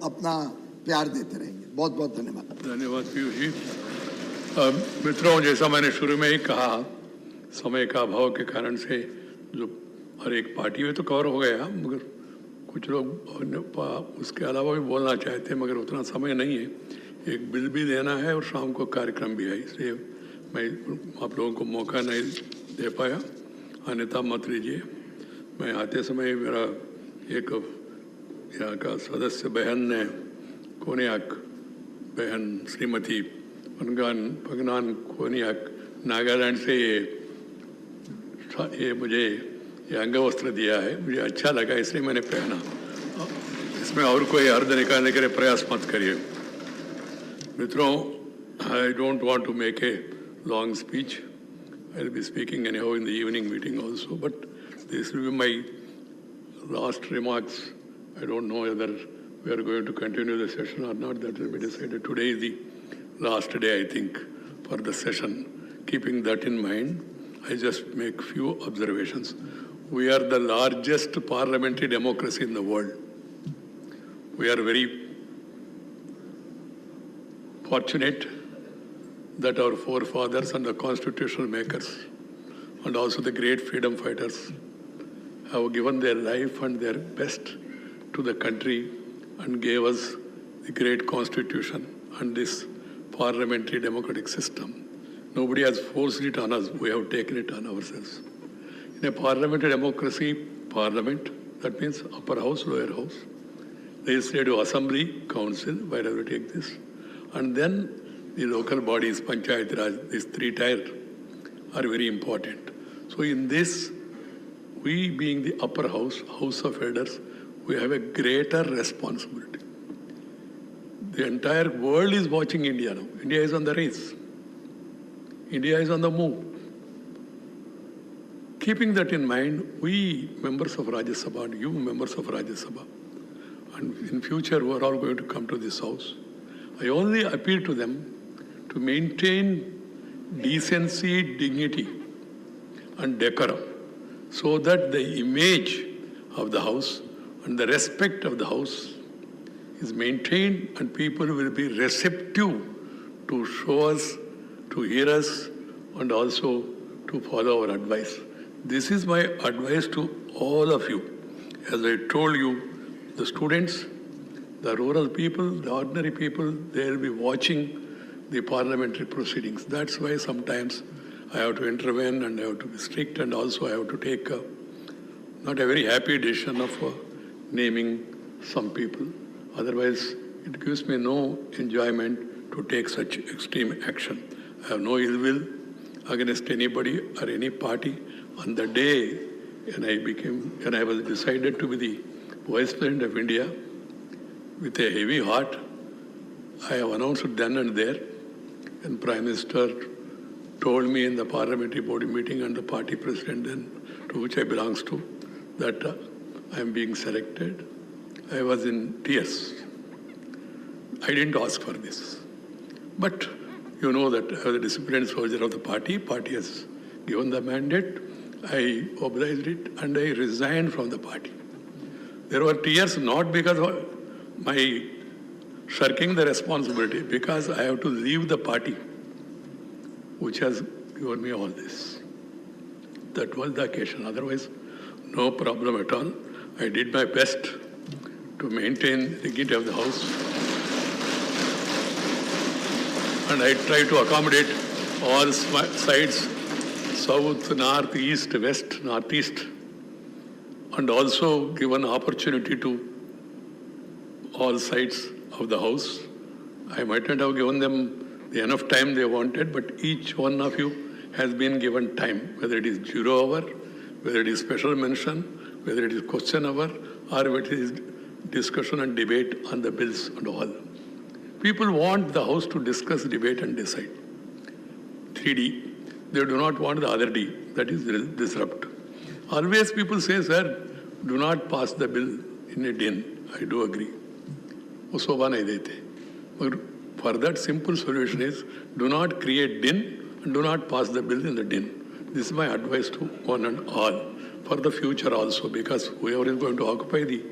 अपना प्यार देते रहेंगे। बहुत बहुत धन्यवाद। धन्यवाद पीयूष जी। मित्रों, जैसा मैंने शुरू में ही कहा, समय का अभाव के कारण से जो हर एक पार्टी में तो कवर हो गया, मगर कुछ लोग उसके अलावा भी बोलना चाहते हैं, मगर उतना समय नहीं है। एक बिल भी देना है और शाम को कार्यक्रम भी है, इसलिए मैं आप लोगों को मौका नहीं दे पाया। अन्यथा मत लीजिए। मैं आते समय मेरा एक यहाँ का सदस्य बहन ने, कोनियाक बहन श्रीमती पगनान कोनियाक, नागालैंड से ये मुझे ये अंग वस्त्र दिया है। मुझे अच्छा लगा, इसलिए मैंने पहना। इसमें और कोई अर्थ निकालने के लिए प्रयास मत करिए। मित्रों, I don't want to make a long speech. I will be speaking anyhow in the evening meeting also, but this will be my last remarks. I don't know whether we are going to continue the session or not. That will be decided. Today is the last day, I think, for the session. Keeping that in mind, I just make few observations. We are the largest parliamentary democracy in the world. We are very fortunate that our forefathers and the constitutional makers and also the great freedom fighters have given their life and their best to the country and gave us the great constitution and this parliamentary democratic system. Nobody has forced it on us. We have taken it on ourselves. In a parliamentary democracy, parliament, that means upper house, lower house, legislative assembly, council, wherever we take this, and then the local bodies, Panchayat Raj, these three tier are very important. So in this, we being the upper house, House of Elders, we have a greater responsibility. The entire world is watching India now. India is on the race. India is on the move. Keeping that in mind, we members of Rajya Sabha and you members of Rajya Sabha, and in future we are all going to come to this house, I only appeal to them to maintain decency, dignity and decorum so that the image of the house and the respect of the house is maintained and people will be receptive to show us, to hear us and also to follow our advice. This is my advice to all of you. As I told you, the students, the rural people, the ordinary people, they will be watching the parliamentary proceedings. That's why sometimes I have to intervene and I have to be strict, and also I have to take not a very happy decision of naming some people. Otherwise, it gives me no enjoyment to take such extreme action. I have no ill will against anybody or any party. On the day when I was decided to be the Vice President of India, with a heavy heart, I have announced then and there, and Prime Minister told me in the parliamentary body meeting and the party president then, to which I belongs to, that I am being selected. I was in tears. I didn't ask for this. But you know that I was a disciplined soldier of the party. Party has given the mandate. I obliged it and I resigned from the party. There were tears not because of my shirking the responsibility, because I have to leave the party which has given me all this. That was the occasion. Otherwise, no problem at all. I did my best to maintain the dignity of the house, and I tried to accommodate all sides, south, north, east, west, northeast, and also give an opportunity to all sides of the house. I might not have given them the enough time they wanted, but each one of you has been given time, whether it is zero hour, whether it is special mention, whether it is question hour, or whether it is discussion and debate on the bills and all. People want the house to discuss, debate and decide. 3D. They do not want the other D, that is disrupt. Always people say, sir, do not pass the bill in a din. I do agree. वो शोभा नहीं देते, मगर for that simple solution is do not create din and do not pass the bill in the din. This is my advice to one and all for the future also, because whoever is going to occupy the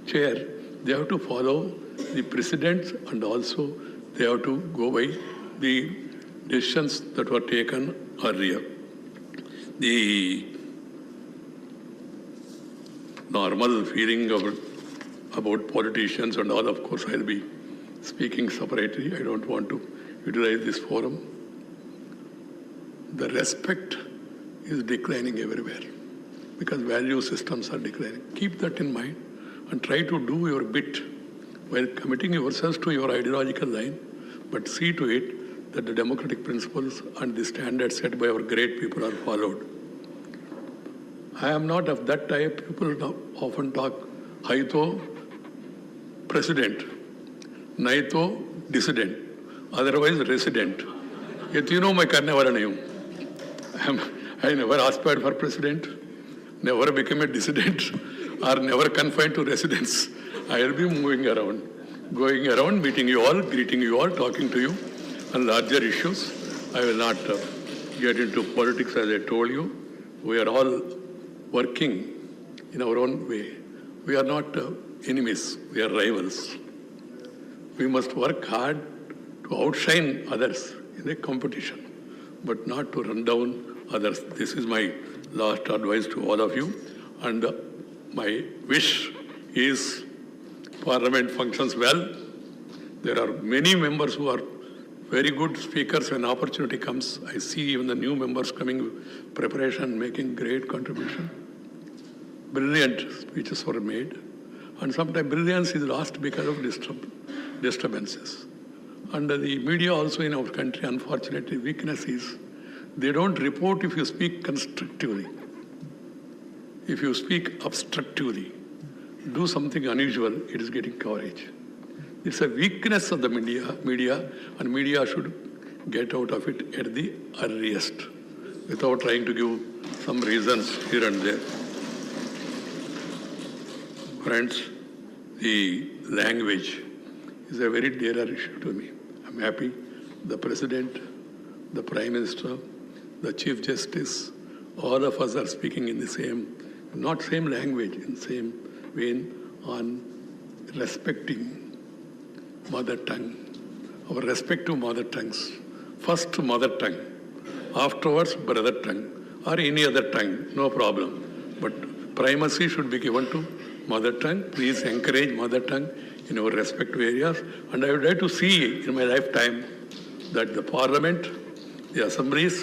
chair they have to follow the precedents and also they have to go by the decisions that were taken earlier. The normal feeling about politicians and all, of course, I'll be speaking separately. I don't want to utilize this forum. The respect is declining everywhere because value systems are declining. Keep that in mind and try to do your bit while committing yourselves to your ideological line, but see to it that the democratic principles and the standards set by our great people are followed. I am not of that type. People often talk, Haito president, Naito dissident, otherwise resident. Yet you know my Karnavara name. I never aspired for president, never became a dissident, or never confined to residence. I will be moving around, going around, meeting you all, greeting you all, talking to you on larger issues. I will not get into politics as I told you. We are all working in our own way. We are not enemies, we are rivals. We must work hard to outshine others in a competition, but not to run down others. This is my last advice to all of you. And my wish is Parliament functions well. There are many members who are very good speakers when opportunity comes. I see even the new members coming, preparation, making great contribution. Brilliant speeches were made. And sometimes brilliance is lost because of disturbances. And the media also in our country, unfortunately, weakness is they don't report if you speak constructively. If you speak obstructively, do something unusual, it is getting coverage. It's a weakness of the media, and media should get out of it at the earliest, without trying to give some reasons here and there. Friends, the language is a very dear issue to me. I'm happy the President, the Prime Minister, the Chief Justice, all of us are speaking in the same, not same language, in same vein on respecting mother tongue, our respective mother tongues. First mother tongue, afterwards brother tongue, or any other tongue, no problem. But primacy should be given to mother tongue. Please encourage mother tongue in our respective areas. And I would like to see in my lifetime that the Parliament, the assemblies,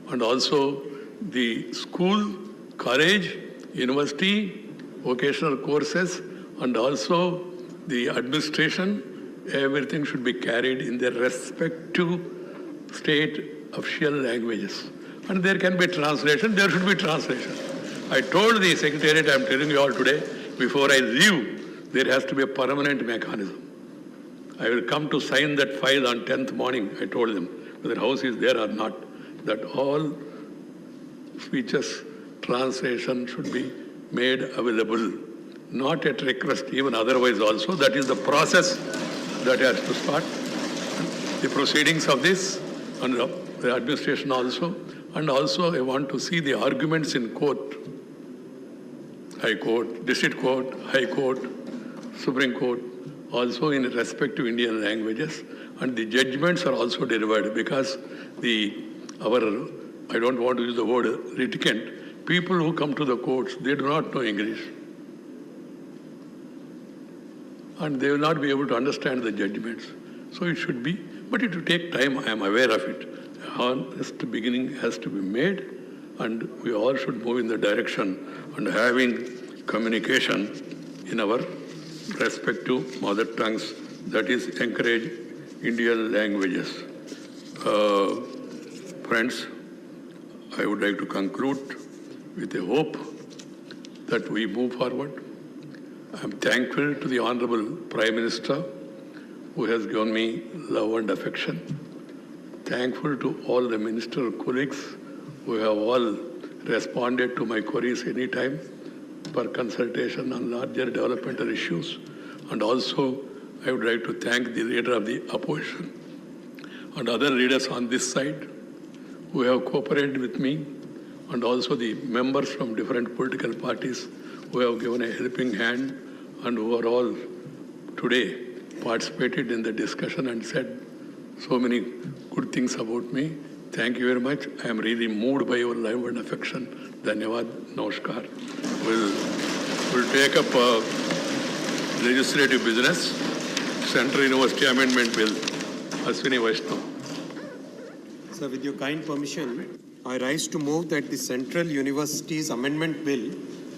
and also the school, college, university, vocational courses, and also the administration, everything should be carried in their respective state official languages. And there can be translation, there should be translation. I told the Secretariat, I am telling you all today, before I leave, there has to be a permanent mechanism. I will come to sign that file on 10th morning, I told them, whether house is there or not, that all speeches, translation should be made available, not at request, even otherwise also. That is the process that has to start. The proceedings of this and the administration also. And also I want to see the arguments in court, High Court, District Court, High Court, Supreme Court, also in respective Indian languages. And the judgments are also delivered because I don't want to use the word litigant, people who come to the courts, they do not know English. And they will not be able to understand the judgments. So it should be, but it will take time, I am aware of it. A honest beginning has to be made, and we all should move in the direction and having communication in our respective mother tongues, that is, encourage Indian languages. Friends, I would like to conclude with a hope that we move forward. I am thankful to the Honorable Prime Minister who has given me love and affection. Thankful to all the ministerial colleagues who have all responded to my queries anytime for consultation on larger developmental issues. And also, I would like to thank the leader of the opposition and other leaders on this side who have cooperated with me, and also the members from different political parties who have given a helping hand and who are all today participated in the discussion and said so many good things about me. Thank you very much. I am really moved by your love and affection. Dhanyavad. Namaskar. We'll take up legislative business. Central University Amendment Bill. Aswini Vaishnav. Sir, with your kind permission, I rise to move that the Central Universities Amendment Bill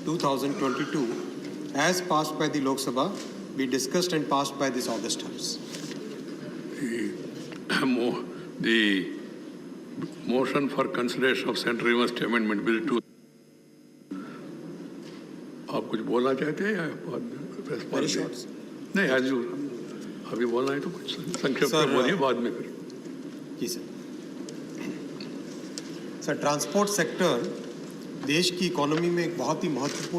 2022, as passed by the Lok Sabha, be discussed and passed by this August House. The motion for consideration of Central University Amendment Bill 2. आप कुछ बोलना चाहते हैं या Very short. नहीं आज अभी बोलना है तो कुछ संक्षेप में बोलिए बाद में फिर जी सर. सर, ट्रांसपोर्ट सेक्टर देश की इकोनॉमी में एक बहुत ही महत्वपूर्ण